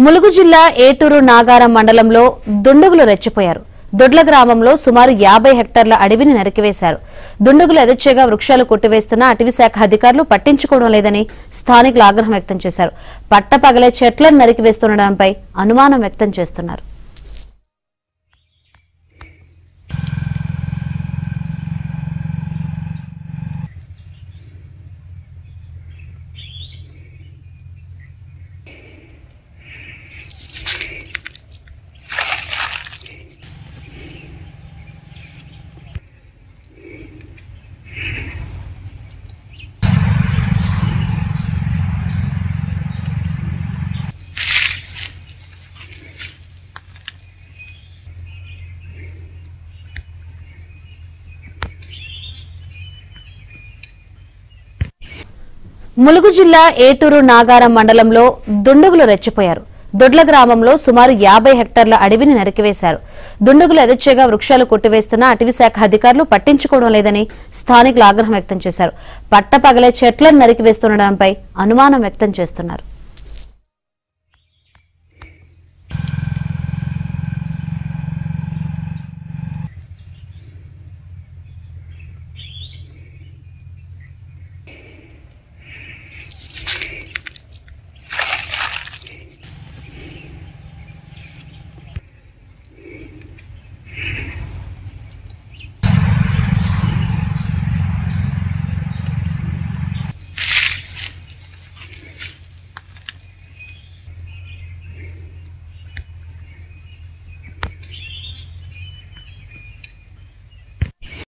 ములుగు జిల్లా ఏటూరు నాగారం మండలంలో దుండగులు రెచ్చిపోయారు. దొడ్ల గ్రామంలో సుమారు 50 హెక్టార్ల అడవిని నరికివేశారు. దుండగులు ఎదచ్చేగా వృక్షాలు కొట్టివేస్తున్న అటవీ శాఖ అధికారులు పట్టించుకోవడం లేదని స్థానికులు ఆగ్రహం వ్యక్తం చేశారు. పట్టపగలే చెట్లను నరికివేస్తుండడంపై అనుమానం వ్యక్తం చేస్తున్నారు. ములుగు జిల్లా ఏటూరు నాగారం మండలంలో దుండగులు రెచ్చిపోయారు. దొడ్ల గ్రామంలో సుమారు 50 హెక్టార్ల అడవిని నరికివేశారు. దుండగులు ఎదచ్చేగా వృక్షాలు కొట్టివేస్తున్న అటవీ శాఖ అధికారులు పట్టించుకోవడం లేదని స్థానికులు ఆగ్రహం వ్యక్తం చేశారు. పట్టపగలే చెట్లను నరికివేస్తుండడంపై అనుమానం వ్యక్తం చేస్తున్నారు.